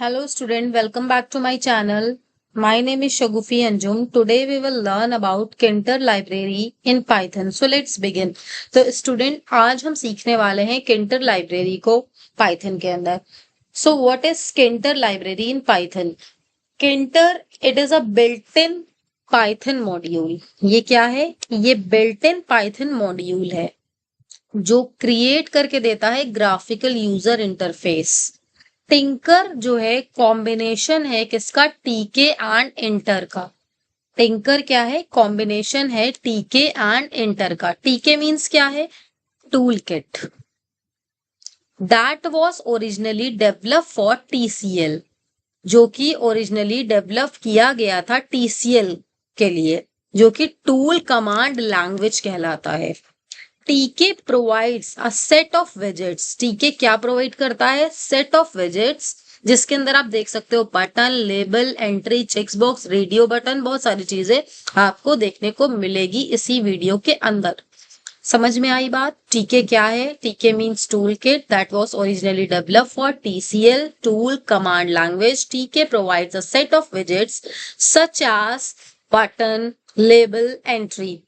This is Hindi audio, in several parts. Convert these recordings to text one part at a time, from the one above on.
Hello student, welcome back to my channel. My name is Shagufi Anjum. Today we will learn about Kinter library in Python. So let's begin. तो student आज हम सीखने वाले हैं Kinter library को Python के अंदर. So what is Kinter library in Python? Kinter it is a built-in Python module. ये क्या है? ये built-in Python module है जो क्रिएट करके देता है ग्राफिकल यूजर इंटरफेस. टिंकर जो है कॉम्बिनेशन है किसका? टीके एंड इंटर का. टिंकर क्या है? कॉम्बिनेशन है टीके एंड इंटर का. टीके मींस क्या है? Tool kit. That was originally develop for TCL, जो कि ओरिजिनली डेवलप किया गया था टीसीएल के लिए, जो कि टूल कमांड लैंग्वेज कहलाता है. टीके provides a set of widgets. टीके क्या प्रोवाइड करता है? सेट ऑफ विजेट्स, जिसके अंदर आप देख सकते हो button, label, entry, checks box, radio button, बहुत सारी चीजें आपको देखने को मिलेगी इसी वीडियो के अंदर. समझ में आई बात? टीके क्या है? TK means tool kit that was originally develop for TCL tool command language. TK provides a set of widgets such as button, label, entry.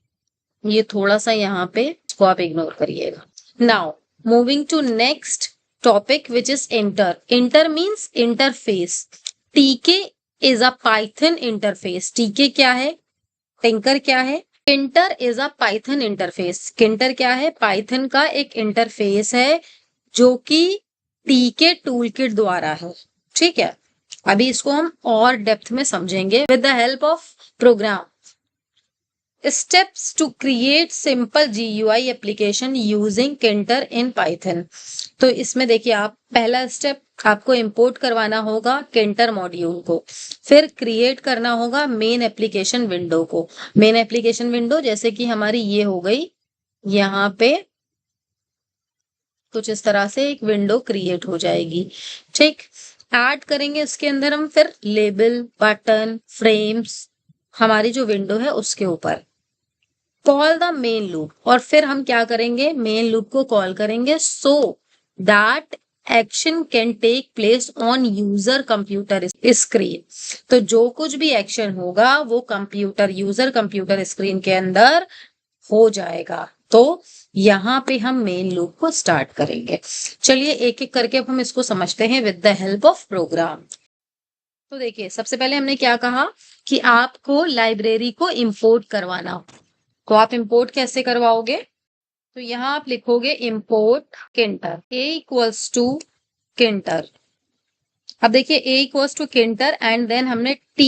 ये थोड़ा सा यहाँ पे इसको आप इग्नोर करिएगा. Now moving to next topic which is inter. Inter means interface. TK is a Python interface. TK क्या है? टिंकर क्या है? Tkinter is a Python interface. Tkinter क्या है? पाइथन का एक इंटरफेस है जो कि टीके टूलकिट द्वारा है. ठीक है, अभी इसको हम और डेप्थ में समझेंगे with the help of program. Steps to create simple GUI application using Kinter in Python. तो इसमें देखिए आप, पहला स्टेप आपको इंपोर्ट करवाना होगा Kinter मॉड्यूल को, फिर क्रिएट करना होगा मेन एप्लीकेशन विंडो को. मेन एप्लीकेशन विंडो जैसे कि हमारी ये हो गई, यहाँ पे कुछ इस तरह से एक विंडो क्रिएट हो जाएगी. ठीक, ऐड करेंगे इसके अंदर हम फिर लेबल, बटन, फ्रेम्स, हमारी जो विंडो है उसके ऊपर. कॉल द मेन लूप, और फिर हम क्या करेंगे? मेन लूप को कॉल करेंगे so that action can take place on user computer screen. तो जो कुछ भी एक्शन होगा वो कंप्यूटर, यूजर कंप्यूटर स्क्रीन के अंदर हो जाएगा. तो यहाँ पे हम मेन लूप को स्टार्ट करेंगे. चलिए एक एक करके अब हम इसको समझते हैं with the help of program. तो देखिए सबसे पहले हमने क्या कहा कि आपको लाइब्रेरी को इंपोर्ट करवाना. तो आप इंपोर्ट कैसे करवाओगे? तो यहाँ आप लिखोगे import Tkinter, a equals to Tkinter. अब देखिए a equals to Tkinter and then हमने t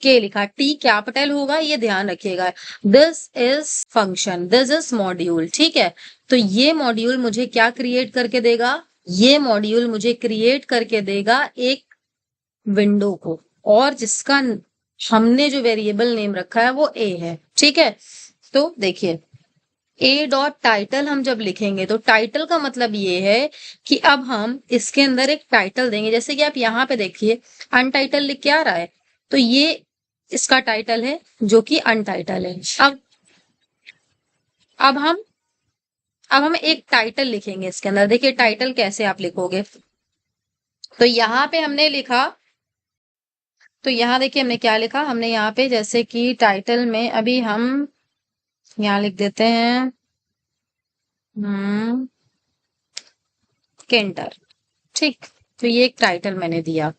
के लिखा. t कैपिटल होगा, ये ध्यान रखिएगा. This is function, this is module. ठीक है, तो ये मॉड्यूल मुझे क्या क्रिएट करके देगा? ये मॉड्यूल मुझे क्रिएट करके देगा एक विंडो को, और जिसका हमने जो वेरिएबल नेम रखा है वो a है. ठीक है, तो देखिए a डॉट टाइटल हम जब लिखेंगे तो टाइटल का मतलब ये है कि अब हम इसके अंदर एक टाइटल देंगे. जैसे कि आप यहाँ पे देखिए अनटाइटल लिख के आ रहा है, तो ये इसका टाइटल है जो कि अनटाइटल है. अब हम एक टाइटल लिखेंगे इसके अंदर. देखिए टाइटल कैसे आप लिखोगे, तो यहाँ पे हमने लिखा, तो यहाँ देखिए हमने क्या लिखा. हमने यहाँ पे जैसे कि टाइटल में अभी हम यहाँ लिख देते हैं किंटर. ठीक, तो ये एक टाइटल मैंने दिया.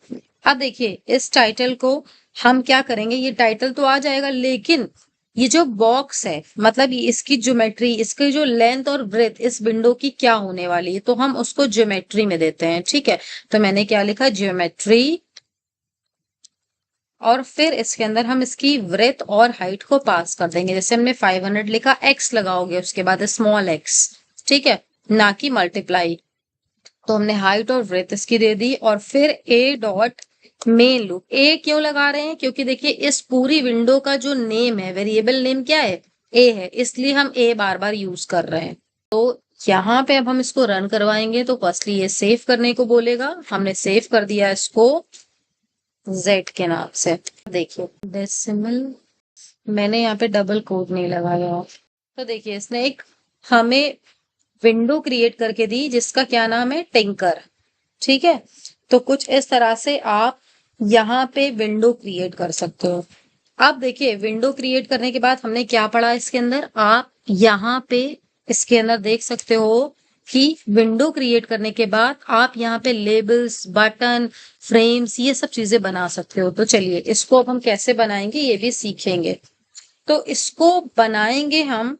अब देखिए इस टाइटल को हम क्या करेंगे, ये टाइटल तो आ जाएगा, लेकिन ये जो बॉक्स है, मतलब इसकी ज्योमेट्री, इसकी जो लेंथ और ब्रेथ इस विंडो की क्या होने वाली है, तो हम उसको ज्योमेट्री में देते हैं. ठीक है, तो मैंने क्या लिखा? ज्योमेट्री. और फिर इसके अंदर हम इसकी ब्रेथ और हाइट को पास कर देंगे. जैसे हमने 500 लिखा, x लगाओगे उसके बाद स्मॉल x. ठीक है, ना कि मल्टीप्लाई. तो हमने हाइट और ब्रेथ इसकी दे दी. और फिर a dot main loop. a क्यों लगा रहे हैं? क्योंकि देखिए इस पूरी विंडो का जो नेम है, वेरिएबल नेम क्या है? a है, इसलिए हम a बार बार यूज कर रहे हैं. तो यहाँ पे अब हम इसको रन करवाएंगे तो फर्स्टली ये सेव करने को बोलेगा. हमने सेव कर दिया इसको Z के नाम से. देखिए डेसिमल, मैंने यहाँ पे डबल कोट नहीं लगाया. तो देखिए इसने एक हमें विंडो क्रिएट करके दी जिसका क्या नाम है? टिंकर. ठीक है, तो कुछ इस तरह से आप यहाँ पे विंडो क्रिएट कर सकते हो। अब देखिए विंडो क्रिएट करने के बाद हमने क्या पढ़ा इसके अंदर, आप यहाँ पे इसके अंदर देख सकते हो कि विंडो क्रिएट करने के बाद आप यहाँ पे लेबल्स, बटन, फ्रेम्स, ये सब चीजें बना सकते हो। तो चलिए इसको अब हम कैसे बनाएंगे ये भी सीखेंगे। तो इसको बनाएंगे हम,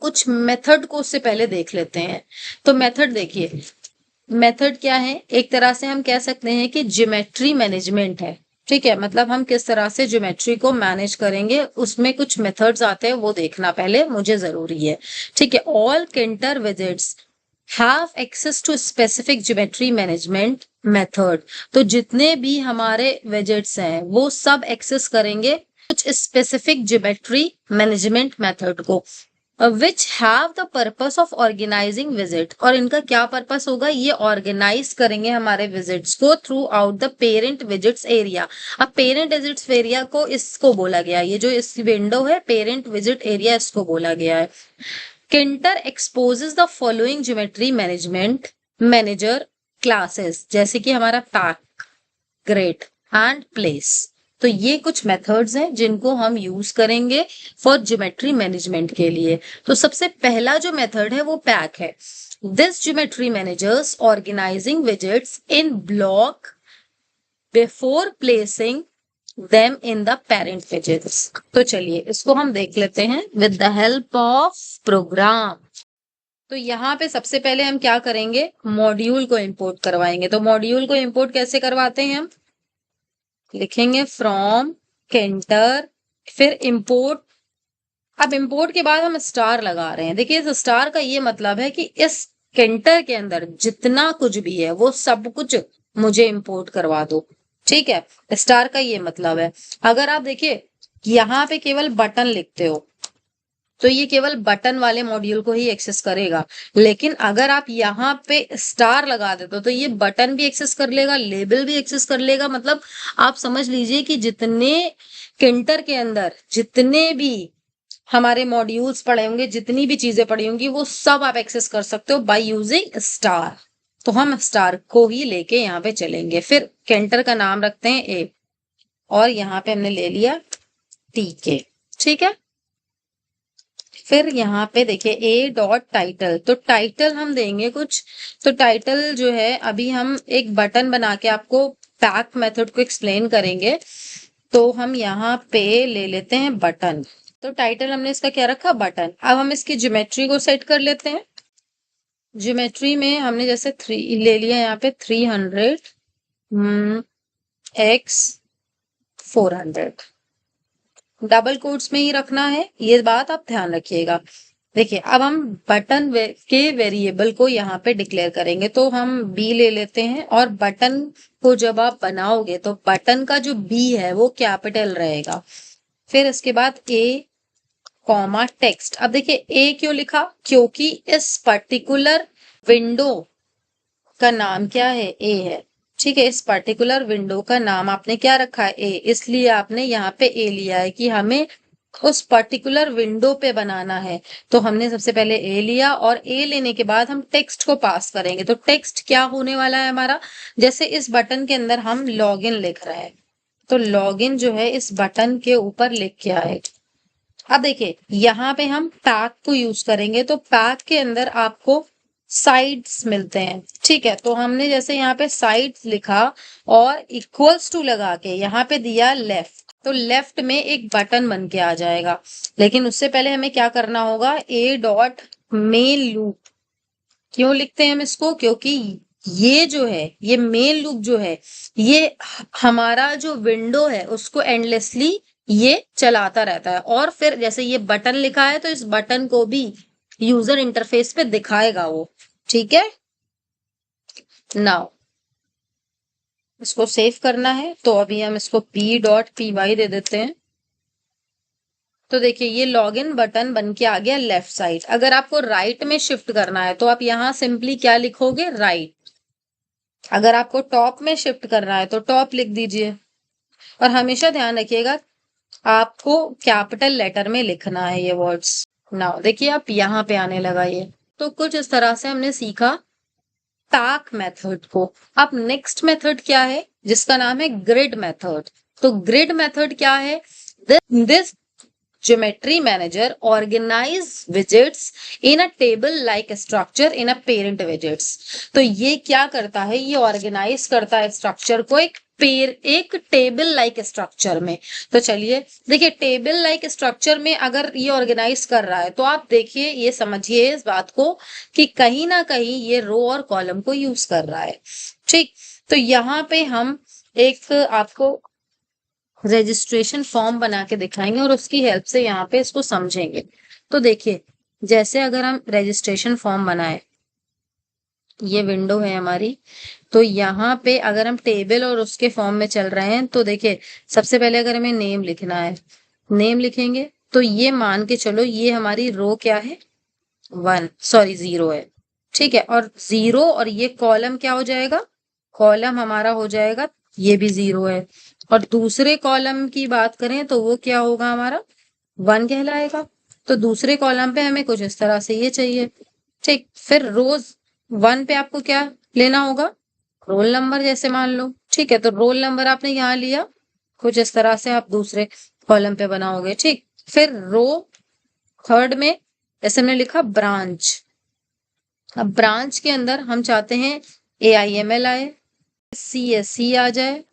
कुछ मेथड को उससे पहले देख लेते हैं। तो मेथड देखिए, मेथड क्या है, एक तरह से हम कह सकते हैं कि ज्योमेट्री मैनेजमेंट है। ठीक है, मतलब हम किस तरह से ज्योमेट्री को मैनेज करेंगे, उसमें कुछ मेथड्स आते हैं, वो देखना पहले मुझे जरूरी है। ठीक है, all Tkinter widgets have access to specific geometry management method. तो जितने भी हमारे विजिट्स हैं वो सब एक्सेस करेंगे कुछ स्पेसिफिक ज्योमेट्री मैनेजमेंट मेथड को, which have the purpose of organizing visit. और इनका क्या पर्पस होगा, ये ऑर्गेनाइज करेंगे हमारे विजिट्स को through out the parent visits area. अब पेरेंट विजिट्स एरिया को इसको बोला गया, ये जो इस विंडो है पेरेंट विजिट एरिया, इसको बोला गया है। Tkinter exposes the following geometry management manager classes, जैसे कि हमारा पैक, ग्रेड एंड प्लेस। तो ये कुछ मेथड्स हैं जिनको हम यूज करेंगे फॉर ज्योमेट्री मैनेजमेंट के लिए। तो सबसे पहला जो मेथड है वो पैक है। This geometry managers organizing visits in block before placing them in the parent widgets। तो चलिए इसको हम देख लेते हैं with the help of program। तो यहाँ पे सबसे पहले हम क्या करेंगे, मॉड्यूल को इंपोर्ट करवाएंगे। तो मॉड्यूल को इंपोर्ट कैसे करवाते हैं, हम लिखेंगे फ्रॉम केंटर, फिर इंपोर्ट। अब इंपोर्ट के बाद हम स्टार लगा रहे हैं। देखिए इस स्टार का ये मतलब है कि इस केंटर के अंदर जितना कुछ भी है वो सब कुछ मुझे इंपोर्ट करवा दो। ठीक है, स्टार का ये मतलब है। अगर आप देखिए यहाँ पे केवल बटन लिखते हो तो ये केवल बटन वाले मॉड्यूल को ही एक्सेस करेगा, लेकिन अगर आप यहाँ पे स्टार लगा देते हो तो ये बटन भी एक्सेस कर लेगा, लेबल भी एक्सेस कर लेगा। मतलब आप समझ लीजिए कि जितने किंटर के अंदर जितने भी हमारे मॉड्यूल्स पड़े होंगे, जितनी भी चीजें पड़ी होंगी, वो सब आप एक्सेस कर सकते हो बाय यूजिंग स्टार। तो हम स्टार को ही लेके यहाँ पे चलेंगे। फिर केंटर का नाम रखते हैं ए, और यहाँ पे हमने ले लिया टीके। ठीक है, फिर यहाँ पे देखिए ए डॉट टाइटल। तो टाइटल हम देंगे कुछ। तो टाइटल जो है, अभी हम एक बटन बना के आपको पैक मेथड को एक्सप्लेन करेंगे। तो हम यहाँ पे ले लेते हैं बटन। तो टाइटल हमने इसका क्या रखा, बटन। अब हम इसकी ज्योमेट्री को सेट कर लेते हैं। ज्योमेट्री में हमने जैसे 3 ले लिया, यहाँ पे 300 x 400, डबल कोट्स में ही रखना है, ये बात आप ध्यान रखिएगा। देखिए अब हम बटन के वेरिएबल को यहाँ पे डिक्लेयर करेंगे। तो हम बी ले लेते हैं, और बटन को जब आप बनाओगे तो बटन का जो बी है वो कैपिटल रहेगा। फिर इसके बाद ए कॉमा टेक्स्ट। अब देखिए ए क्यों लिखा, क्योंकि इस पर्टिकुलर विंडो का नाम क्या है, ए है। ठीक है, इस पर्टिकुलर विंडो का नाम आपने क्या रखा है, ए, इसलिए आपने यहाँ पे ए लिया है कि हमें उस पर्टिकुलर विंडो पे बनाना है। तो हमने सबसे पहले ए लिया, और ए लेने के बाद हम टेक्स्ट को पास करेंगे। तो टेक्स्ट क्या होने वाला है हमारा, जैसे इस बटन के अंदर हम लॉगिन लिख रहे हैं, तो लॉगिन जो है इस बटन के ऊपर लिख के आए। अब देखिए यहाँ पे हम पैक को यूज करेंगे, तो पैक के अंदर आपको साइड्स मिलते हैं। ठीक है, तो हमने जैसे यहाँ पे साइड्स लिखा और इक्वल्स टू लगा के यहाँ पे दिया लेफ्ट, तो लेफ्ट में एक बटन बन के आ जाएगा। लेकिन उससे पहले हमें क्या करना होगा, ए डॉट मेन लूप। क्यों लिखते हैं हम इसको, क्योंकि ये जो है, ये मेन लूप जो है, ये हमारा जो विंडो है उसको एंडलेसली ये चलाता रहता है। और फिर जैसे ये बटन लिखा है तो इस बटन को भी यूजर इंटरफेस पे दिखाएगा वो। ठीक है, नाउ इसको सेव करना है, तो अभी हम इसको p.py दे देते हैं। तो देखिए ये लॉगिन बटन बन के आ गया लेफ्ट साइड। अगर आपको राइट में शिफ्ट करना है तो आप यहाँ सिंपली क्या लिखोगे, राइट। अगर आपको टॉप में शिफ्ट करना है तो टॉप लिख दीजिए। और हमेशा ध्यान रखिएगा आपको कैपिटल लेटर में लिखना है ये वर्ड्स। नाउ देखिए आप यहाँ पे आने लगा ये। तो कुछ इस तरह से हमने सीखा ताक मेथड को। अब नेक्स्ट मेथड क्या है, जिसका नाम है ग्रिड मेथड। तो ग्रिड मेथड क्या है, this geometry manager organize widgets in a table like structure in a parent widgets। तो ये क्या करता है, ये ऑर्गेनाइज करता है स्ट्रक्चर को एक टेबल लाइक स्ट्रक्चर में। तो चलिए देखिए, टेबल लाइक स्ट्रक्चर में अगर ये ऑर्गेनाइज कर रहा है तो आप देखिए, ये समझिए इस बात को कि कहीं ना कहीं ये रो और कॉलम को यूज कर रहा है। ठीक, तो यहाँ पे हम एक आपको रजिस्ट्रेशन फॉर्म बना के दिखाएंगे और उसकी हेल्प से यहाँ पे इसको समझेंगे। तो देखिए, जैसे अगर हम रजिस्ट्रेशन फॉर्म बनाए, ये विंडो है हमारी, तो यहाँ पे अगर हम टेबल और उसके फॉर्म में चल रहे हैं तो देखिए, सबसे पहले अगर हमें नेम लिखना है, नेम लिखेंगे तो ये मान के चलो ये हमारी रो क्या है, 0 है। ठीक है, और 0 और ये कॉलम क्या हो जाएगा, कॉलम हमारा हो जाएगा, ये भी 0 है। और दूसरे कॉलम की बात करें तो वो क्या होगा, हमारा 1 कहलाएगा। तो दूसरे कॉलम पे हमें कुछ इस तरह से ये चाहिए। ठीक, फिर रोज 1 पे आपको क्या लेना होगा, रोल नंबर जैसे मान लो। ठीक है, तो रोल नंबर आपने यहाँ लिया, कुछ इस तरह से आप दूसरे कॉलम पे बनाओगे। ठीक, फिर रो थर्ड में जैसे हमने लिखा ब्रांच। अब ब्रांच के अंदर हम चाहते हैं AIML आए, CSC आ जाए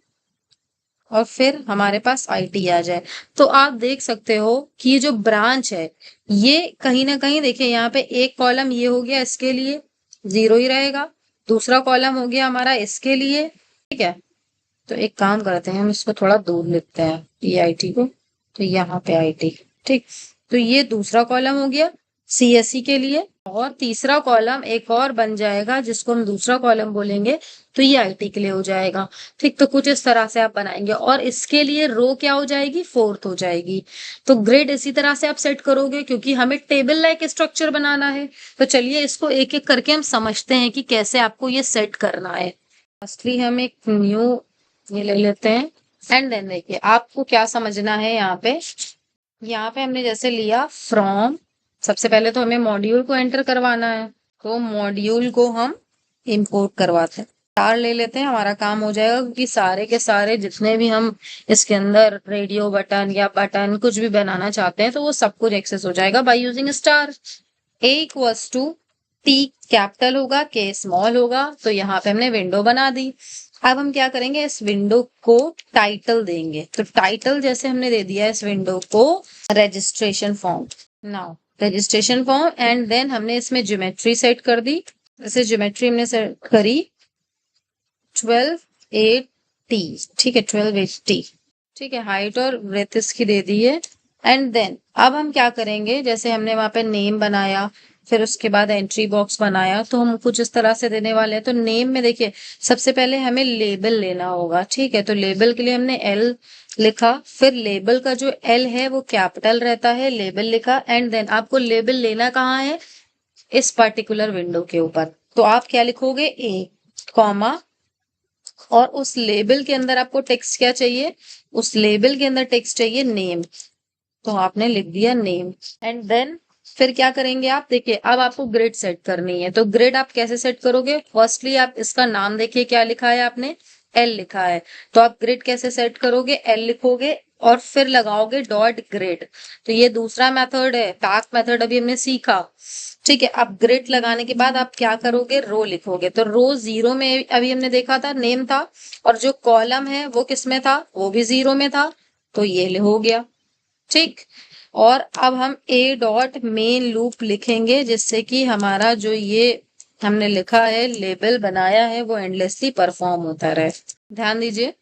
और फिर हमारे पास IT आ जाए। तो आप देख सकते हो कि ये जो ब्रांच है, ये कहीं ना कहीं देखिए, यहाँ पे एक कॉलम ये हो गया, इसके लिए 0 ही रहेगा, दूसरा कॉलम हो गया हमारा इसके लिए। ठीक है, तो एक काम करते हैं, हम इसको थोड़ा दूर लिखते हैं, ये IT को, तो यहाँ पे IT। ठीक, तो ये दूसरा कॉलम हो गया CSC के लिए, और तीसरा कॉलम एक और बन जाएगा जिसको हम दूसरा कॉलम बोलेंगे, तो ये IT के लिए हो जाएगा। ठीक, तो कुछ इस तरह से आप बनाएंगे और इसके लिए रो क्या हो जाएगी, 4th हो जाएगी। तो ग्रिड इसी तरह से आप सेट करोगे, क्योंकि हमें टेबल लाइक स्ट्रक्चर बनाना है। तो चलिए इसको एक एक करके हम समझते हैं कि कैसे आपको ये सेट करना है। फर्स्टली हम एक न्यू ये ले लेते हैं, एंड देन देखिए आपको क्या समझना है। यहाँ पे हमने जैसे लिया फ्रॉम, सबसे पहले तो हमें मॉड्यूल को एंटर करवाना है, तो मॉड्यूल को हम इंपोर्ट करवाते हैं। स्टार ले लेते हैं, हमारा काम हो जाएगा, क्योंकि सारे के सारे जितने भी हम इसके अंदर रेडियो बटन या बटन कुछ भी बनाना चाहते हैं तो वो सब कुछ एक्सेस हो जाएगा by using star. A=T capital होगा, K स्मॉल होगा, तो यहाँ पे हमने विंडो बना दी। अब हम क्या करेंगे, इस विंडो को टाइटल देंगे। तो टाइटल जैसे हमने दे दिया इस विंडो को registration form, now registration form, and then हमने इसमें ज्योमेट्री सेट कर दी। जैसे ज्योमेट्री हमने सेट करी 1280, ठीक है 1280, ठीक है, हाइट और ब्रेथ इसकी दे दी है। एंड देन अब हम क्या करेंगे, जैसे हमने वहां पे नेम बनाया, फिर उसके बाद एंट्री बॉक्स बनाया, तो हम कुछ इस तरह से देने वाले हैं। तो नेम में देखिए, सबसे पहले हमें लेबल लेना होगा। ठीक है, तो लेबल के लिए हमने L लिखा, फिर लेबल का जो L है वो कैपिटल रहता है, लेबल लिखा। एंड देन आपको लेबल लेना कहाँ है, इस पर्टिकुलर विंडो के ऊपर। तो आप क्या लिखोगे, A कॉमा, और उस लेबल के अंदर आपको टेक्स्ट क्या चाहिए, उस लेबल के अंदर टेक्स्ट चाहिए नेम, तो आपने लिख दिया नेम। एंड देन फिर क्या करेंगे आप, देखिए अब आपको ग्रिड सेट करनी है। तो ग्रिड आप कैसे सेट करोगे, फर्स्टली आप इसका नाम देखिए, क्या लिखा है आपने, L लिखा है। तो आप ग्रिड कैसे सेट करोगे, L लिखोगे और फिर लगाओगे डॉट ग्रिड। तो ये दूसरा मेथड है, पैक मेथड अभी हमने सीखा। ठीक है, अब ग्रिड लगाने के बाद आप क्या करोगे, रो लिखोगे। तो रो 0 में अभी हमने देखा था नेम था, और जो कॉलम है वो किस में था, वो भी 0 में था, तो ये हो गया। ठीक, और अब हम A.मेन लूप लिखेंगे, जिससे कि हमारा जो ये हमने लिखा है, लेबल बनाया है, वो एंडलेसली परफॉर्म होता रहे। ध्यान दीजिए,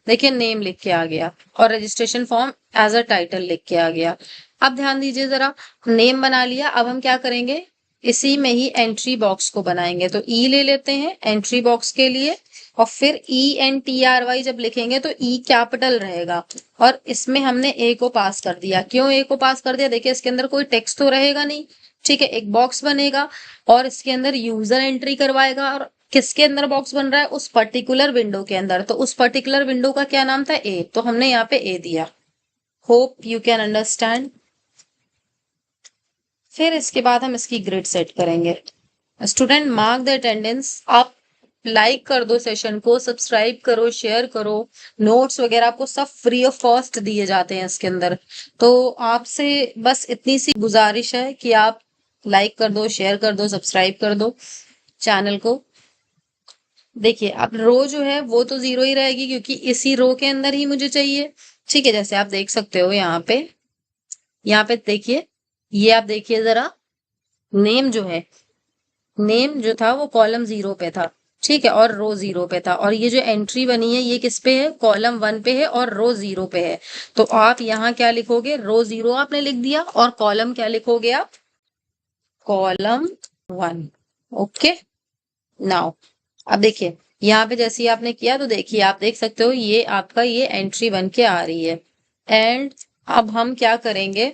देखिए नेम लिख के आ गया और registration form as a title लिख के आ गया। अब ध्यान दीजिए जरा, नेम बना लिया, अब हम क्या करेंगे, इसी में ही एंट्री बॉक्स को बनाएंगे। तो E ले लेते हैं एंट्री बॉक्स के लिए, और फिर ENTRY जब लिखेंगे तो E कैपिटल रहेगा, और इसमें हमने A को पास कर दिया। क्यों A को पास कर दिया, देखिए इसके अंदर कोई टेक्स्ट तो रहेगा नहीं। ठीक है, एक बॉक्स बनेगा और इसके अंदर यूजर एंट्री करवाएगा, और किसके अंदर बॉक्स बन रहा है, उस पर्टिकुलर विंडो के अंदर। तो उस पर्टिकुलर विंडो का क्या नाम था, A, तो हमने यहाँ पे A दिया। Hope you can understand. फिर इसके बाद हम इसकी ग्रिड सेट करेंगे। Student mark the attendance. आप लाइक कर दो सेशन को, सब्सक्राइब करो, शेयर करो। नोट्स वगैरह आपको सब फ्री ऑफ कॉस्ट दिए जाते हैं इसके अंदर। तो आपसे बस इतनी सी गुजारिश है कि आप लाइक कर दो, शेयर कर दो, सब्सक्राइब कर दो चैनल को। देखिए अब रो जो है वो तो 0 ही रहेगी क्योंकि इसी रो के अंदर ही मुझे चाहिए। ठीक है, जैसे आप देख सकते हो यहाँ पे देखिए, ये आप देखिए जरा, नेम जो है, नेम जो था वो कॉलम 0 पे था। ठीक है, और रो 0 पे था। और ये जो एंट्री बनी है ये किस पे है, कॉलम 1 पे है और रो 0 पे है। तो आप यहाँ क्या लिखोगे, रो 0 आपने लिख दिया और कॉलम क्या लिखोगे आप, कॉलम 1। ओके, नाउ अब देखिए यहाँ पे जैसे ही आपने किया तो देखिए आप देख सकते हो ये आपका ये एंट्री बन के आ रही है। एंड अब हम क्या करेंगे,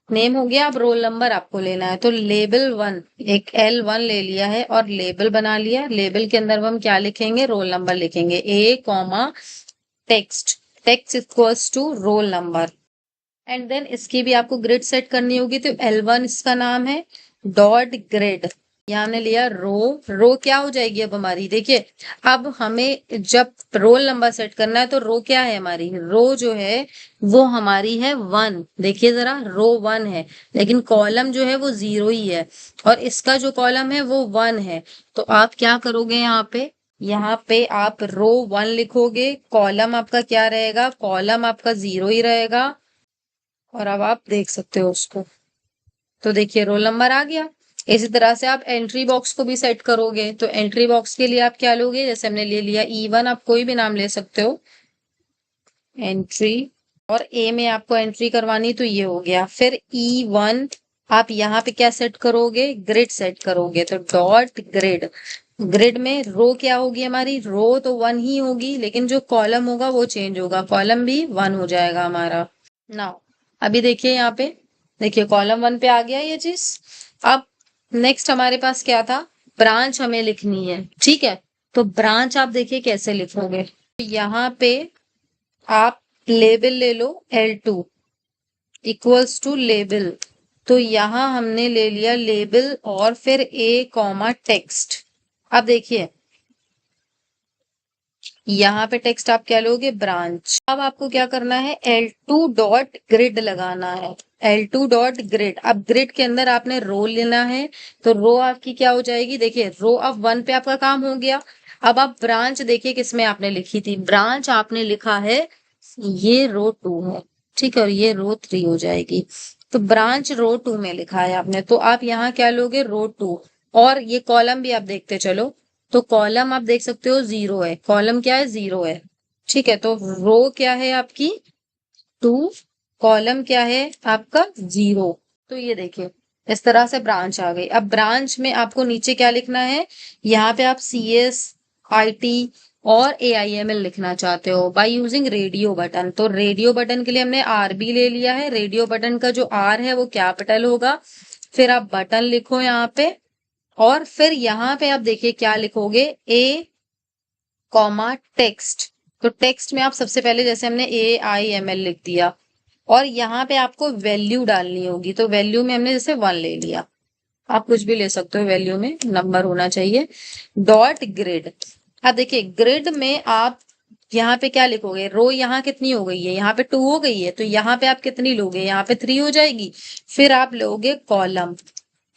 नेम हो गया, अब रोल नंबर आपको लेना है। तो लेबल 1, एक L1 ले लिया है और लेबल बना लिया। लेबल के अंदर हम क्या लिखेंगे, रोल नंबर लिखेंगे, A comma text, text equals to roll number. And then इसकी भी आपको ग्रिड सेट करनी होगी। तो L1 इसका नाम है, डॉट ग्रिड, यहाँ हमने लिया रो। रो क्या हो जाएगी अब हमारी, देखिए अब हमें जब रोल नंबर सेट करना है तो रो क्या है हमारी, रो जो है वो हमारी है 1। देखिए जरा, रो 1 है लेकिन कॉलम जो है वो 0 ही है और इसका जो कॉलम है वो 1 है। तो आप क्या करोगे, यहाँ पे आप रो 1 लिखोगे, कॉलम आपका क्या रहेगा, कॉलम आपका 0 ही रहेगा। और अब आप देख सकते हो उसको, तो देखिए रोल नंबर आ गया। इसी तरह से आप एंट्री बॉक्स को भी सेट करोगे। तो एंट्री बॉक्स के लिए आप क्या लोगे, जैसे हमने ले लिया E1, आप कोई भी नाम ले सकते हो, एंट्री, और ए में आपको एंट्री करवानी तो ये हो गया। फिर E1 आप यहाँ पे क्या सेट करोगे, ग्रिड सेट करोगे। तो डॉट ग्रिड, ग्रिड में रो क्या होगी हमारी, रो तो 1 ही होगी लेकिन जो कॉलम होगा वो चेंज होगा, कॉलम भी 1 हो जाएगा हमारा। नाउ अभी देखिए यहाँ पे, देखिए कॉलम 1 पे आ गया ये चीज। अब नेक्स्ट हमारे पास क्या था, ब्रांच हमें लिखनी है। ठीक है, तो ब्रांच आप देखिए कैसे लिखोगे, यहाँ पे आप लेबल ले लो, L2 इक्वल्स टू लेबल। तो यहाँ हमने ले लिया लेबल और फिर A कॉमा टेक्स्ट। अब देखिए यहाँ पे टेक्स्ट आप क्या लोगे, ब्रांच। अब आपको क्या करना है, L2 डॉट ग्रिड लगाना है, L2 डॉट ग्रिड। अब ग्रिड के अंदर आपने रो लेना है। तो रो आपकी क्या हो जाएगी, देखिए रो अब 1 पे आपका काम हो गया। अब आप ब्रांच देखिए किसमें आपने लिखी थी, ब्रांच आपने लिखा है, ये रो 2 है। ठीक है, और ये रो 3 हो जाएगी। तो ब्रांच रो 2 में लिखा है आपने, तो आप यहाँ क्या लोगे, रो 2। और ये कॉलम भी आप देखते चलो, तो कॉलम आप देख सकते हो 0 है, कॉलम क्या है, 0 है। ठीक है, तो रो क्या है आपकी 2, कॉलम क्या है आपका 0। तो ये देखिए इस तरह से ब्रांच आ गई। अब ब्रांच में आपको नीचे क्या लिखना है, यहाँ पे आप CS, IT और AIML लिखना चाहते हो बाय यूजिंग रेडियो बटन। तो रेडियो बटन के लिए हमने RB ले लिया है। रेडियो बटन का जो R है वो कैपिटल होगा। फिर आप बटन लिखो यहाँ पे, और फिर यहाँ पे आप देखिए क्या लिखोगे, A कॉमा टेक्स्ट। तो टेक्स्ट में आप सबसे पहले जैसे हमने AIML लिख दिया और यहाँ पे आपको वैल्यू डालनी होगी। तो वैल्यू में हमने जैसे 1 ले लिया, आप कुछ भी ले सकते हो, वैल्यू में नंबर होना चाहिए। डॉट ग्रिड, अब देखिए ग्रिड में आप यहाँ पे क्या लिखोगे, रो यहाँ कितनी हो गई है, यहाँ पे 2 हो गई है, तो यहाँ पे आप कितनी लोगे, यहाँ पे 3 हो जाएगी। फिर आप लोगे कॉलम,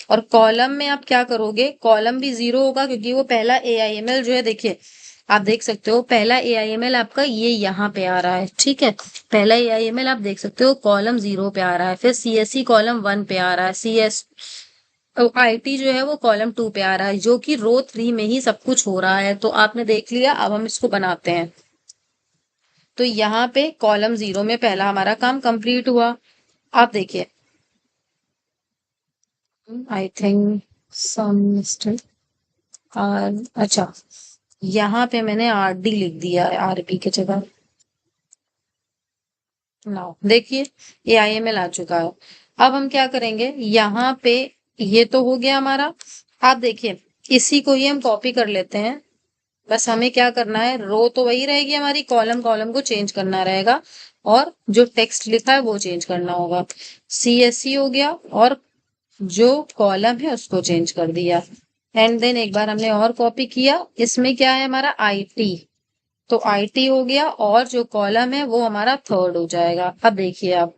और कॉलम में आप क्या करोगे, कॉलम भी 0 होगा क्योंकि वो पहला AIML जो है, देखिए आप देख सकते हो पहला AIML आपका ये यहाँ पे आ रहा है। ठीक है, पहला AIML आप देख सकते हो कॉलम 0 पे आ रहा है, फिर CSE कॉलम 1 पे आ रहा है, CS IT जो है वो कॉलम 2 पे आ रहा है, जो कि रो 3 में ही सब कुछ हो रहा है। तो आपने देख लिया, अब हम इसको बनाते हैं। तो यहाँ पे कॉलम 0 में पहला हमारा काम कंप्लीट हुआ। आप देखिए, आई थिंक सम मिस्टेक, अच्छा यहाँ पे मैंने RD लिख दिया है RB की जगह। नाउ देखिए AIML आ चुका है। अब हम क्या करेंगे, यहाँ पे ये तो हो गया हमारा। आप देखिए इसी को ही हम कॉपी कर लेते हैं। बस हमें क्या करना है, रो तो वही रहेगी हमारी, कॉलम कॉलम को चेंज करना रहेगा और जो टेक्स्ट लिखा है वो चेंज करना होगा। CSE हो गया और जो कॉलम है उसको चेंज कर दिया। एंड देन एक बार हमने और कॉपी किया, इसमें क्या है हमारा IT, तो IT हो गया और जो कॉलम है वो हमारा थर्ड हो जाएगा। अब देखिए, आप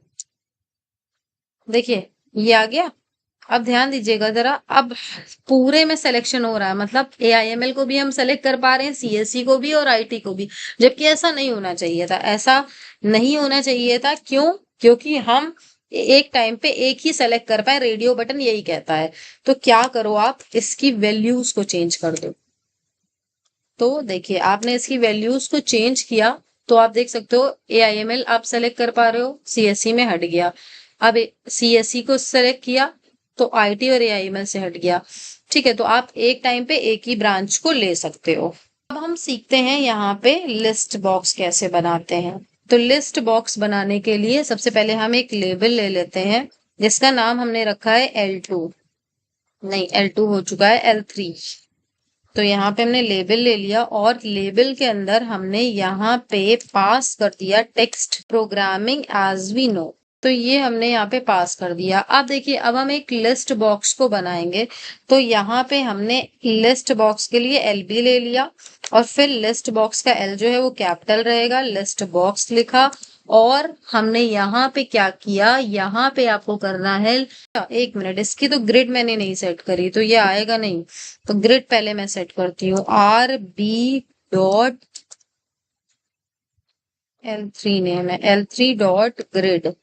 देखिए ये आ गया। अब ध्यान दीजिएगा जरा, अब पूरे में सिलेक्शन हो रहा है, मतलब AIML को भी हम सेलेक्ट कर पा रहे हैं, CSE को भी और IT को भी, जबकि ऐसा नहीं होना चाहिए था। ऐसा नहीं होना चाहिए था, क्यों? क्योंकि हम एक टाइम पे एक ही सेलेक्ट कर पाए, रेडियो बटन यही कहता है। तो क्या करो, आप इसकी वैल्यूज को चेंज कर दो। तो देखिए, आपने इसकी वैल्यूज को चेंज किया तो आप देख सकते हो AIML आप सेलेक्ट कर पा रहे हो, CSE में हट गया। अब CSE को सेलेक्ट किया तो IT और AIML से हट गया। ठीक है, तो आप एक टाइम पे एक ही ब्रांच को ले सकते हो। अब हम सीखते हैं यहाँ पे लिस्ट बॉक्स कैसे बनाते हैं। तो लिस्ट बॉक्स बनाने के लिए सबसे पहले हम एक लेबल ले लेते हैं, जिसका नाम हमने रखा है L2, नहीं L2 हो चुका है, L3। तो यहाँ पे हमने लेबल ले लिया और लेबल के अंदर हमने यहाँ पे पास कर दिया text programming as we know. तो ये हमने यहाँ पे पास कर दिया। अब देखिए, अब हम एक लिस्ट बॉक्स को बनाएंगे। तो यहाँ पे हमने लिस्ट बॉक्स के लिए LB ले लिया और फिर लिस्ट बॉक्स का L जो है वो कैपिटल रहेगा, लिस्ट बॉक्स लिखा। और हमने यहाँ पे क्या किया, यहाँ पे आपको करना है, एक मिनट, इसकी तो ग्रिड मैंने नहीं सेट करी तो ये आएगा नहीं। तो ग्रिड पहले मैं सेट करती हूँ, RB.L3 नेम है, L3 डॉट ग्रिड।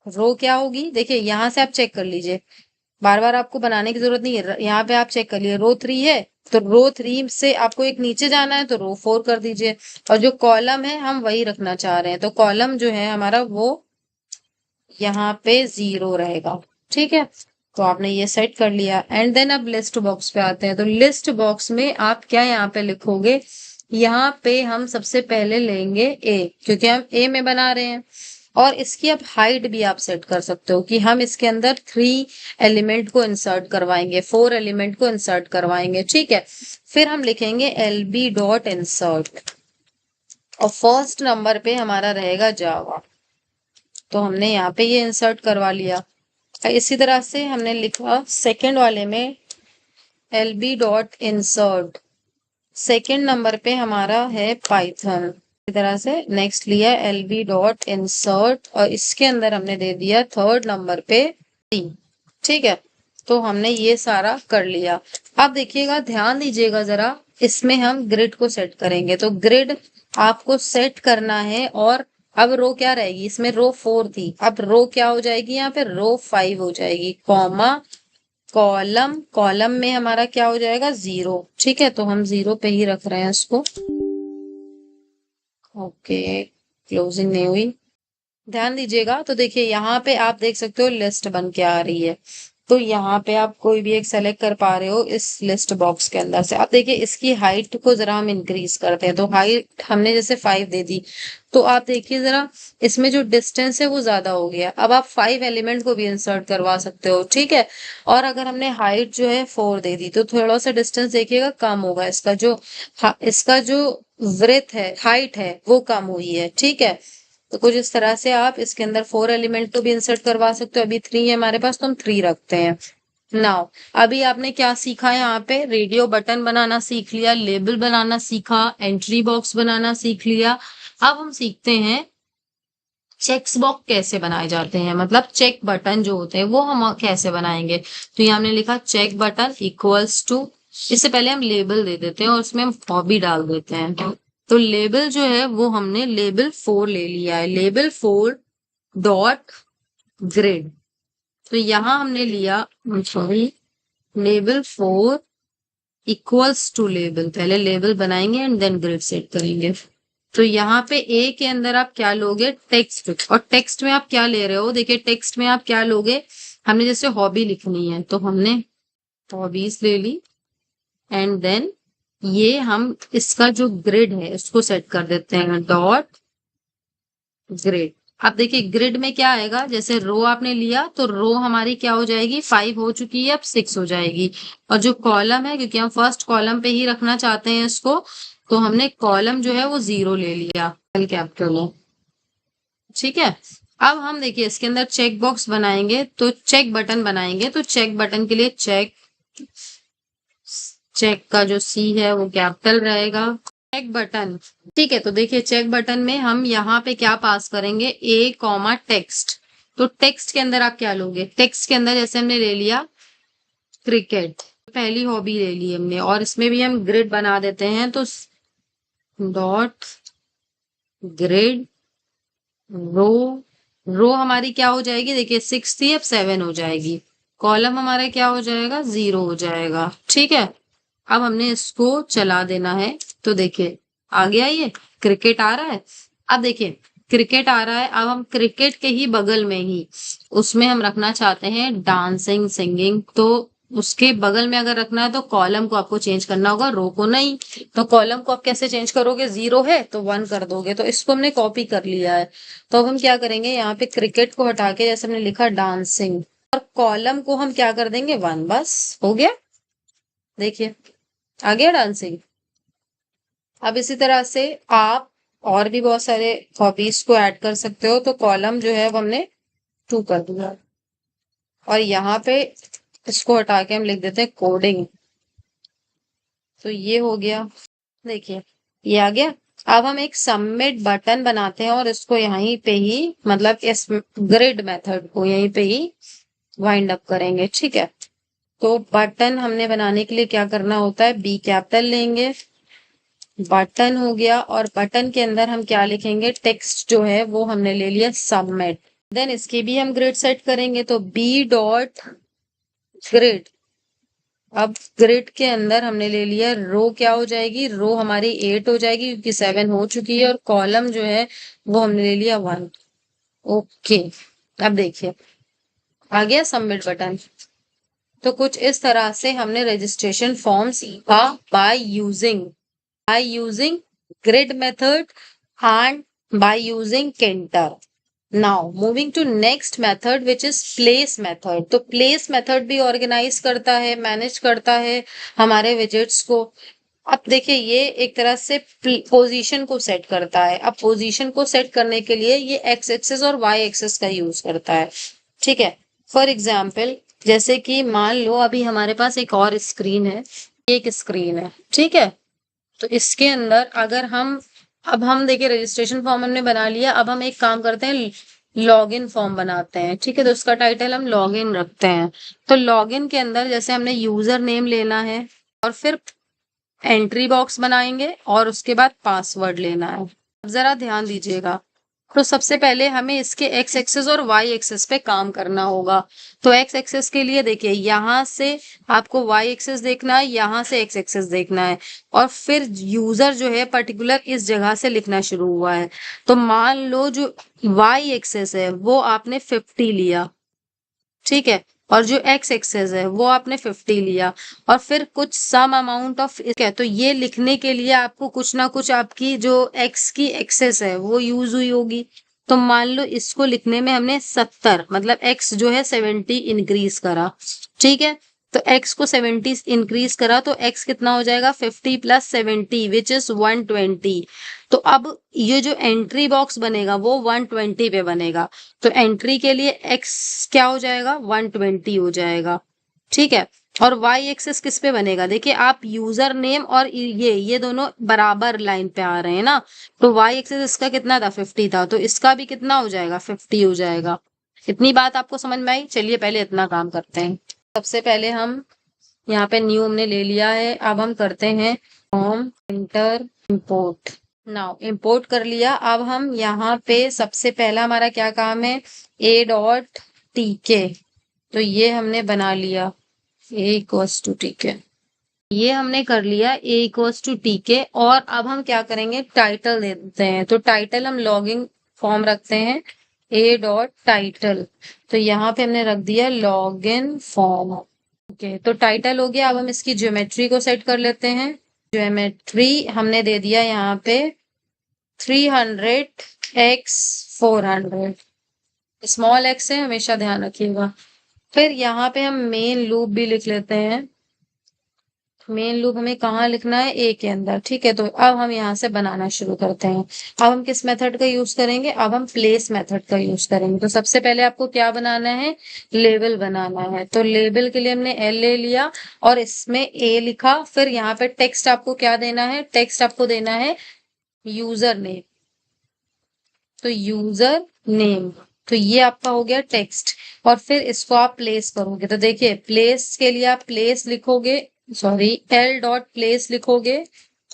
रो क्या होगी, देखिए यहाँ से आप चेक कर लीजिए, बार बार आपको बनाने की जरूरत नहीं है। यहाँ पे आप चेक कर लिए रो 3 है, तो रो 3 से आपको एक नीचे जाना है तो रो 4 कर दीजिए। और जो कॉलम है हम वही रखना चाह रहे हैं, तो कॉलम जो है हमारा वो यहाँ पे 0 रहेगा। ठीक है, तो आपने ये सेट कर लिया। एंड देन अब लिस्ट बॉक्स पे आते हैं। तो लिस्ट बॉक्स में आप क्या यहाँ पे लिखोगे, यहाँ पे हम सबसे पहले लेंगे A, क्योंकि हम A में बना रहे हैं। और इसकी अब हाइट भी आप सेट कर सकते हो कि हम इसके अंदर 3 एलिमेंट को इंसर्ट करवाएंगे, 4 एलिमेंट को इंसर्ट करवाएंगे। ठीक है, फिर हम लिखेंगे LB डॉट इंसर्ट और फर्स्ट नंबर पे हमारा रहेगा जावा। तो हमने यहाँ पे ये इंसर्ट करवा लिया। इसी तरह से हमने लिखा सेकंड वाले में LB dot insert, second number पे हमारा है पाइथन। इसी तरह से नेक्स्ट लिया LB डॉट इंसर्ट और इसके अंदर हमने दे दिया थर्ड नंबर पे C। ठीक है, तो हमने ये सारा कर लिया। अब देखिएगा, ध्यान दीजिएगा जरा, इसमें हम ग्रिड को सेट करेंगे। तो ग्रिड आपको सेट करना है। और अब रो क्या रहेगी, इसमें रो 4 थी, अब रो क्या हो जाएगी, यहाँ पे रो 5 हो जाएगी, कॉमा कॉलम, कॉलम में हमारा क्या हो जाएगा 0। ठीक है, तो हम 0 पे ही रख रहे हैं इसको। ओके, क्लोजिंग नहीं हुई, ध्यान दीजिएगा। तो देखिए, यहाँ पे आप देख सकते हो लिस्ट बन के आ रही है। तो यहाँ पे आप कोई भी एक सेलेक्ट कर पा रहे हो इस लिस्ट बॉक्स के अंदर से। अब देखिए, इसकी हाइट को जरा हम इंक्रीज करते हैं। तो हाइट हमने जैसे 5 दे दी, तो आप देखिए जरा, इसमें जो डिस्टेंस है वो ज्यादा हो गया। अब आप 5 एलिमेंट को भी इंसर्ट करवा सकते हो। ठीक है, और अगर हमने हाइट जो है 4 दे दी तो थोड़ा सा डिस्टेंस देखिएगा कम होगा, इसका जो विड्थ है, हाइट है, वो कम हुई है। ठीक है, तो कुछ इस तरह से आप इसके अंदर 4 एलिमेंट को भी इंसर्ट करवा सकते हो। अभी 3 है हमारे पास, तो हम 3 रखते हैं। नाउ अभी आपने क्या सीखा है, यहाँ पे रेडियो बटन बनाना सीख लिया, लेबल बनाना सीखा, एंट्री बॉक्स बनाना सीख लिया। अब हम सीखते हैं चेक्स बॉक्स कैसे बनाए जाते हैं, मतलब चेक बटन जो होते हैं वो हम कैसे बनाएंगे। तो यहाँ हमने लिखा चेक बटन इक्वल्स टू, इससे पहले हम लेबल दे देते हैं और उसमें हम हॉबी डाल देते हैं। तो लेबल जो है वो हमने लेबल 4 ले लिया है, लेबल 4 डॉट ग्रिड। तो यहाँ हमने लिया, sorry, label 4 equals to label, पहले लेबल बनाएंगे एंड देन ग्रिड सेट करेंगे। तो यहाँ पे ए के अंदर आप क्या लोगे, टेक्स्ट। और टेक्स्ट में आप क्या ले रहे हो, देखिए टेक्स्ट में आप क्या लोगे, हमने जैसे हॉबी लिखनी है तो हमने हॉबीज ले ली। एंड देन ये हम इसका जो ग्रिड है उसको सेट कर देते हैं, डॉट ग्रिड। अब देखिए ग्रिड में क्या आएगा, जैसे रो आपने लिया तो रो हमारी क्या हो जाएगी, 5 हो चुकी है, अब 6 हो जाएगी। और जो कॉलम है, क्योंकि हम फर्स्ट कॉलम पे ही रखना चाहते हैं इसको, तो हमने कॉलम जो है वो 0 ले लिया कैपिटल में। ठीक है, अब हम देखिए इसके अंदर चेक बॉक्स बनाएंगे, तो चेक बटन बनाएंगे। तो चेक बटन के लिए चेक चेक का जो सी है वो कैपिटल रहेगा। चेक बटन, ठीक है, तो देखिए चेक बटन में हम यहाँ पे क्या पास करेंगे, ए कॉमा टेक्स्ट। तो टेक्स्ट के अंदर आप क्या लोगे, टेक्स्ट के अंदर जैसे हमने ले लिया क्रिकेट, पहली हॉबी ले ली हमने, और इसमें भी हम ग्रिड बना देते हैं, तो डॉट ग्रिड रो, रो हमारी क्या हो जाएगी, देखिए 6 थी अब 7 हो जाएगी, कॉलम हमारा क्या हो जाएगा, 0 हो जाएगा। ठीक है, अब हमने इसको चला देना है, तो देखिए आ गया, ये क्रिकेट आ रहा है। अब देखिए क्रिकेट आ रहा है, अब हम क्रिकेट के ही बगल में ही उसमें हम रखना चाहते हैं डांसिंग सिंगिंग, तो उसके बगल में अगर रखना है तो कॉलम को आपको चेंज करना होगा, रो को नहीं। तो कॉलम को आप कैसे चेंज करोगे, 0 है तो 1 कर दोगे, तो इसको हमने कॉपी कर लिया है। तो अब हम क्या करेंगे, यहाँ पे क्रिकेट को हटा के जैसे हमने लिखा डांसिंग, और कॉलम को हम क्या कर देंगे 1, बस हो गया। देखिए आ गया डांसिंग। अब इसी तरह से आप और भी बहुत सारे हॉबीज को ऐड कर सकते हो, तो कॉलम जो है वो हमने 2 कर दिया, और यहाँ पे इसको हटा के हम लिख देते हैं कोडिंग, तो ये हो गया। देखिए ये आ गया। अब हम एक सबमिट बटन बनाते हैं, और इसको यहीं पे ही, मतलब इस ग्रिड मेथड को यहीं पे ही वाइंड अप करेंगे। ठीक है, तो बटन हमने बनाने के लिए क्या करना होता है, बी कैपिटल लेंगे, बटन हो गया, और बटन के अंदर हम क्या लिखेंगे, टेक्स्ट जो है वो हमने ले लिया सबमिट। देन इसकी भी हम ग्रिड सेट करेंगे, तो बी डॉट ग्रिड। अब ग्रिड के अंदर हमने ले लिया रो, क्या हो जाएगी, रो हमारी 8 हो जाएगी क्योंकि 7 हो चुकी है, और कॉलम जो है वो हमने ले लिया 1। ओके, अब देखिए आ गया सबमिट बटन। तो कुछ इस तरह से हमने रजिस्ट्रेशन फॉर्म सीखा by using grid method and by using Kinter. Now moving to next method which is place method. तो place method भी organize करता है, manage करता है हमारे widgets को। अब देखिए ये एक तरह से पोजीशन को सेट करता है। अब पोजीशन को सेट करने के लिए ये एक्स एक्सेस और वाई एक्सेस का यूज करता है। ठीक है, फॉर एग्जाम्पल जैसे कि मान लो अभी हमारे पास एक और स्क्रीन है, एक स्क्रीन है, ठीक है, तो इसके अंदर अगर हम, अब हम देखिए रजिस्ट्रेशन फॉर्म हमने बना लिया, अब हम एक काम करते हैं, लॉगिन फॉर्म बनाते हैं। ठीक है, तो उसका टाइटल हम लॉगिन रखते हैं। तो लॉगिन के अंदर जैसे हमने यूजर नेम लेना है, और फिर एंट्री बॉक्स बनाएंगे, और उसके बाद पासवर्ड लेना है। अब जरा ध्यान दीजिएगा, तो सबसे पहले हमें इसके एक्स एक्सेस और वाई एक्सेस पे काम करना होगा। तो एक्स एक्सेस के लिए देखिए यहाँ से आपको वाई एक्सेस देखना है, यहाँ से एक्स एक्सेस देखना है, और फिर यूजर जो है पर्टिकुलर इस जगह से लिखना शुरू हुआ है। तो मान लो जो वाई एक्सेस है वो आपने 50 लिया, ठीक है, और जो एक्स एक्सेस है वो आपने 50 लिया, और फिर कुछ सम अमाउंट ऑफ है, तो ये लिखने के लिए आपको कुछ ना कुछ आपकी जो एक्स की एक्सेस है वो यूज हुई होगी। तो मान लो इसको लिखने में हमने 70, मतलब एक्स जो है 70 इंक्रीज करा। ठीक है, तो एक्स को 70 इंक्रीज करा, तो एक्स कितना हो जाएगा, 50 प्लस 70 विच इज 120। तो अब ये जो एंट्री बॉक्स बनेगा वो 120 पे बनेगा, तो एंट्री के लिए x क्या हो जाएगा, 120 हो जाएगा। ठीक है, और y एक्सेस किस पे बनेगा, देखिए आप यूजर नेम और ये दोनों बराबर लाइन पे आ रहे हैं ना, तो y एक्सेस इसका कितना था, 50 था, तो इसका भी कितना हो जाएगा, 50 हो जाएगा। इतनी बात आपको समझ में आई, चलिए पहले इतना काम करते हैं। सबसे पहले हम यहाँ पे न्यू हमने ले लिया है, अब हम करते हैं form inter import. Now import कर लिया। अब हम यहाँ पे सबसे पहला हमारा क्या काम है, ए डॉट टी के, तो ये हमने बना लिया, ए इक्वल्स टू टी के, ये हमने कर लिया ए इक्वल्स टू टी के। और अब हम क्या करेंगे, टाइटल दे देते हैं, तो टाइटल हम लॉगिन फॉर्म रखते हैं, ए डॉट टाइटल, तो यहाँ पे हमने रख दिया लॉगिन फॉर्म। ओके, तो टाइटल हो गया। अब हम इसकी ज्योमेट्री को सेट कर लेते हैं। ज्योमेट्री हमने दे दिया यहाँ पे 300x400, स्मॉल एक्स है, हमेशा ध्यान रखिएगा। फिर यहाँ पे हम मेन लूप भी लिख लेते हैं, मेन लूप हमें कहाँ लिखना है, ए के अंदर। ठीक है, तो अब हम यहाँ से बनाना शुरू करते हैं। अब हम किस मेथड का यूज करेंगे, अब हम प्लेस मेथड का यूज करेंगे। तो सबसे पहले आपको क्या बनाना है, लेबल बनाना है। तो लेबल के लिए हमने एल ले लिया और इसमें ए लिखा। फिर यहाँ पे टेक्स्ट आपको क्या देना है, टेक्स्ट आपको देना है यूजर नेम। तो यूजर नेम, तो ये आपका हो गया टेक्स्ट। और फिर इसको आप प्लेस करोगे। तो देखिए प्लेस के लिए आप प्लेस लिखोगे, सॉरी एल डॉट प्लेस लिखोगे।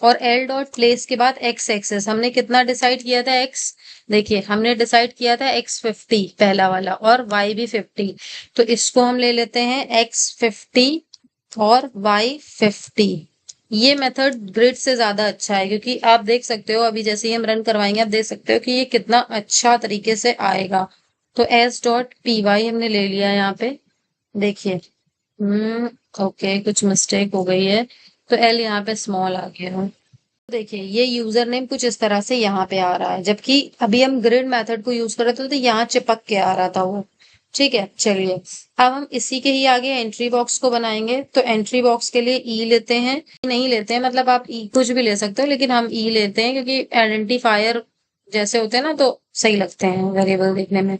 और एल डॉट प्लेस के बाद एक्स एक्सेस हमने कितना डिसाइड किया था, एक्स। देखिए हमने डिसाइड किया था x50 पहला वाला, और y भी 50। तो इसको हम ले लेते हैं x50 और y50। ये मेथड ग्रिड से ज्यादा अच्छा है, क्योंकि आप देख सकते हो अभी जैसे ही हम रन करवाएंगे, आप देख सकते हो कि ये कितना अच्छा तरीके से आएगा। तो s डॉट पी वाई हमने ले लिया यहाँ पे। देखिए ओके, कुछ मिस्टेक हो गई है, तो l यहाँ पे स्मॉल आ गया है। देखिए ये यूजर नेम कुछ इस तरह से यहाँ पे आ रहा है, जबकि अभी हम ग्रिड मेथड को यूज कर रहे थे तो यहाँ चिपक के आ रहा था वो। ठीक है, चलिए अब हम इसी के ही आगे एंट्री बॉक्स को बनाएंगे। तो एंट्री बॉक्स के लिए ई लेते हैं, नहीं लेते हैं मतलब आप ई कुछ भी ले सकते हो, लेकिन हम ई लेते हैं क्योंकि आइडेंटिफायर जैसे होते हैं ना तो सही लगते हैं वेरिएबल देखने में।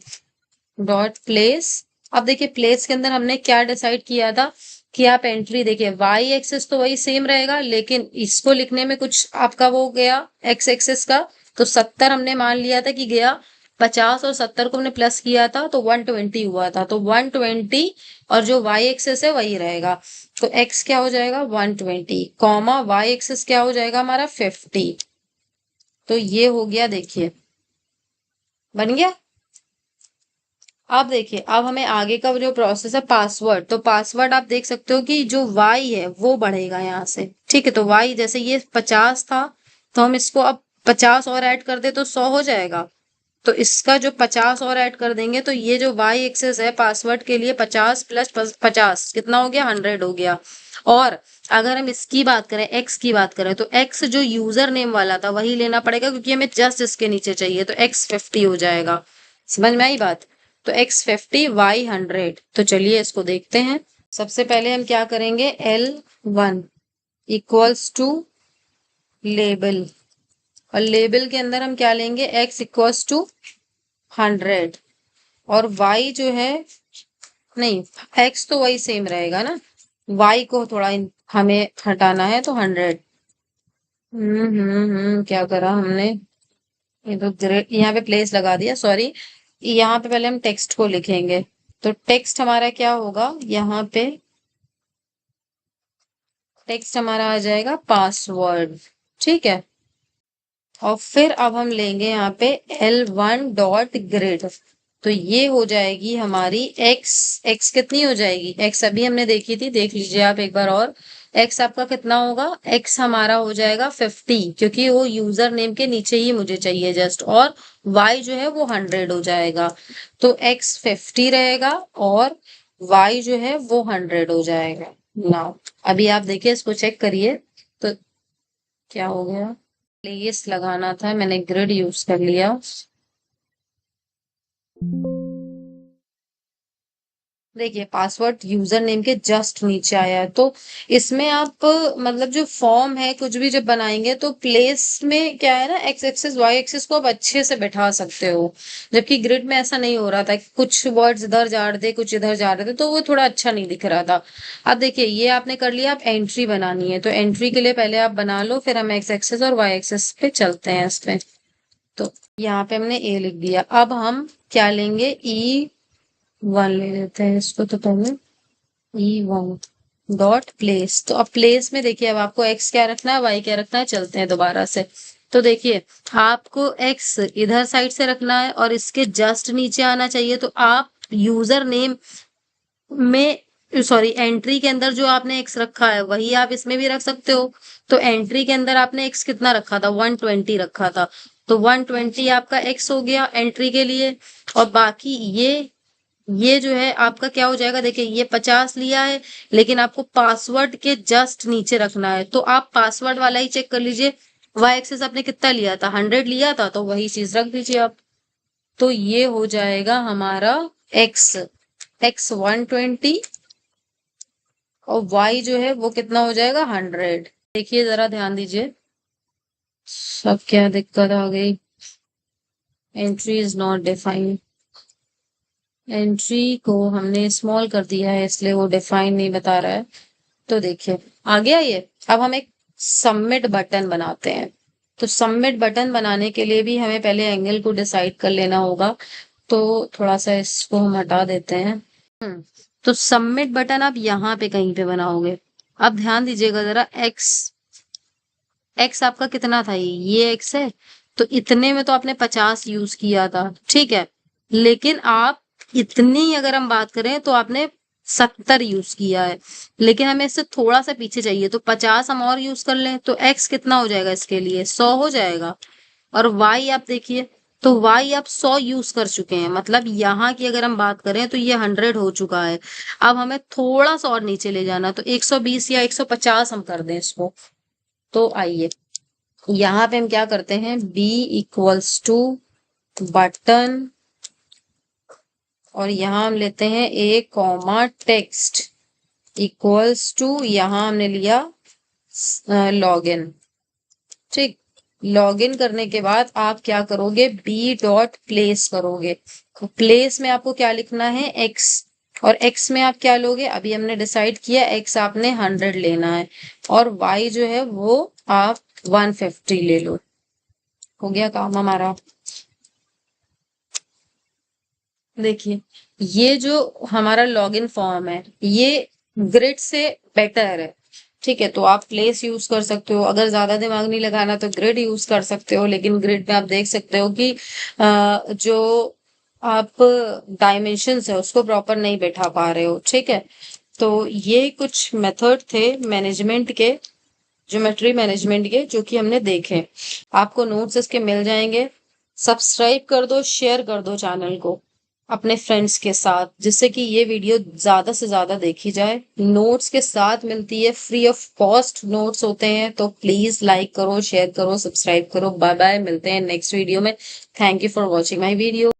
Dot place. अब देखिए प्लेस के अंदर हमने क्या डिसाइड किया था कि आप एंट्री, देखिए वाई एक्सेस तो वही सेम रहेगा, लेकिन इसको लिखने में कुछ आपका वो गया एक्स एक्सेस का। तो 70 हमने मान लिया था कि गया, 50 और 70 को हमने प्लस किया था तो 120 हुआ था। तो 120 और जो वाई एक्सेस है वही रहेगा। तो एक्स क्या हो जाएगा 120, कॉमा वाई एक्सेस क्या हो जाएगा हमारा 50। तो ये हो गया, देखिए बन गया। अब देखिए अब हमें आगे का जो प्रोसेस है पासवर्ड, तो पासवर्ड आप देख सकते हो कि जो y है वो बढ़ेगा यहाँ से। ठीक है, तो y जैसे ये 50 था, तो हम इसको अब 50 और ऐड कर दे तो 100 हो जाएगा। तो इसका जो 50 और ऐड कर देंगे तो ये जो y एक्सेस है पासवर्ड के लिए 50 प्लस 50 कितना हो गया, 100 हो गया। और अगर हम इसकी बात करें, x की बात करें, तो x जो यूजर नेम वाला था वही लेना पड़ेगा, क्योंकि हमें जस्ट इसके नीचे चाहिए। तो x50 हो जाएगा। समझ में आई बात। तो x50 y100। तो चलिए इसको देखते हैं। सबसे पहले हम क्या करेंगे, L1 इक्वल्स टू लेबल, और लेबल के अंदर हम क्या लेंगे, x इक्वल्स टू 100। और y जो है, नहीं x तो वही सेम रहेगा ना, y को थोड़ा हमें हटाना है तो 100। क्या करा हमने, ये तो यहाँ पे प्लेस लगा दिया, सॉरी। यहाँ पे पहले हम टेक्स्ट को लिखेंगे। तो टेक्स्ट हमारा क्या होगा, यहाँ पे टेक्स्ट हमारा आ जाएगा पासवर्ड। ठीक है, और फिर अब हम लेंगे यहाँ पे L1 डॉट ग्रिड। तो ये हो जाएगी हमारी x, x कितनी हो जाएगी, x अभी हमने देखी थी, देख लीजिए आप एक बार और। x आपका कितना होगा, x हमारा हो जाएगा 50, क्योंकि वो यूजर नेम के नीचे ही मुझे चाहिए जस्ट। और y जो है वो 100 हो जाएगा। तो x 50 रहेगा और y जो है वो 100 हो जाएगा। नाउ अभी आप देखिए, इसको चेक करिए। तो क्या हो गया, प्लेस लगाना था, मैंने ग्रिड यूज कर लिया। देखिए पासवर्ड यूजर नेम के जस्ट नीचे आया है। तो इसमें आप मतलब जो फॉर्म है कुछ भी जब बनाएंगे तो प्लेस में क्या है ना, एक्स एक्सिस वाई एक्सिस को आप अच्छे से बैठा सकते हो, जबकि ग्रिड में ऐसा नहीं हो रहा था, कुछ वर्ड्स इधर जा रहे थे कुछ इधर जा रहे थे, तो वो थोड़ा अच्छा नहीं दिख रहा था। अब देखिए ये आपने कर लिया, आप एंट्री बनानी है। तो एंट्री के लिए पहले आप बना लो, फिर हम एक्स एक्सिस और वाई एक्सिस पे चलते हैं इस पे। तो यहाँ पे हमने ए लिख दिया। अब हम क्या लेंगे, E1 ले लेते हैं इसको। तो पहले E1 डॉट प्लेस। तो अब प्लेस में देखिए अब आपको x क्या रखना है, y क्या रखना है, चलते हैं दोबारा से। तो देखिए आपको x इधर साइड से रखना है और इसके जस्ट नीचे आना चाहिए। तो आप यूजर नेम में, सॉरी एंट्री के अंदर जो आपने x रखा है वही आप इसमें भी रख सकते हो। तो एंट्री के अंदर आपने x कितना रखा था, 120 रखा था। तो 120 आपका x हो गया एंट्री के लिए। और बाकी ये जो है आपका क्या हो जाएगा, देखिए ये 50 लिया है, लेकिन आपको पासवर्ड के जस्ट नीचे रखना है। तो आप पासवर्ड वाला ही चेक कर लीजिए, वाई एक्सेस आपने कितना लिया था, 100 लिया था, तो वही चीज रख दीजिए आप। तो ये हो जाएगा हमारा x 120 और y जो है वो कितना हो जाएगा 100। देखिए जरा ध्यान दीजिए, सब क्या दिक्कत आ गई, entry is not defined. Entry को हमने स्मॉल कर दिया है इसलिए वो डिफाइन नहीं बता रहा है। तो देखिए आ गया ये। अब हम एक सबमिट बटन बनाते हैं। तो सबमिट बटन बनाने के लिए भी हमें पहले एंगल को डिसाइड कर लेना होगा। तो थोड़ा सा इसको हम हटा देते हैं। तो सबमिट बटन आप यहाँ पे कहीं पे बनाओगे। अब ध्यान दीजिएगा जरा, एक्स आपका कितना था, ये एक्स है। तो इतने में तो आपने 50 यूज किया था, ठीक है। लेकिन आप इतनी अगर हम बात करें तो आपने 70 यूज किया है। लेकिन हमें इससे थोड़ा सा पीछे चाहिए, तो 50 हम और यूज कर लें तो एक्स कितना हो जाएगा, इसके लिए 100 हो जाएगा। और वाई आप देखिए, तो वाई आप 100 यूज कर चुके हैं, मतलब यहाँ की अगर हम बात करें तो ये 100 हो चुका है। अब हमें थोड़ा सा और नीचे ले जाना, तो 120 या 150 हम कर दें इसको। तो आइए यहाँ पे हम क्या करते हैं, b इक्वल्स टू बटन, और यहाँ हम लेते हैं a comma text equals to, यहाँ हमने लिया लॉगिन। ठीक, लॉगिन करने के बाद आप क्या करोगे, b डॉट प्लेस करोगे। तो प्लेस में आपको क्या लिखना है, x, और x में आप क्या लोगे, अभी हमने डिसाइड किया x आपने 100 लेना है, और y जो है वो आप 150 ले लो। हो गया काम हमारा। देखिए ये जो हमारा लॉगिन फॉर्म है ये ग्रिड से बेटर है, ठीक है। तो आप प्लेस यूज कर सकते हो, अगर ज्यादा दिमाग नहीं लगाना तो ग्रिड यूज कर सकते हो। लेकिन ग्रिड में आप देख सकते हो कि जो आप डायमेंशंस है उसको प्रॉपर नहीं बैठा पा रहे हो, ठीक है। तो ये कुछ मेथड थे मैनेजमेंट के, ज्योमेट्री मैनेजमेंट के, जो कि हमने देखे। आपको नोट्स इसके मिल जाएंगे। सब्सक्राइब कर दो, शेयर कर दो चैनल को अपने फ्रेंड्स के साथ, जिससे कि ये वीडियो ज्यादा से ज्यादा देखी जाए। नोट्स के साथ मिलती है, फ्री ऑफ कॉस्ट नोट्स होते हैं। तो प्लीज लाइक करो, शेयर करो, सब्सक्राइब करो। बाय बाय, मिलते हैं नेक्स्ट वीडियो में। Thank you for watching my video.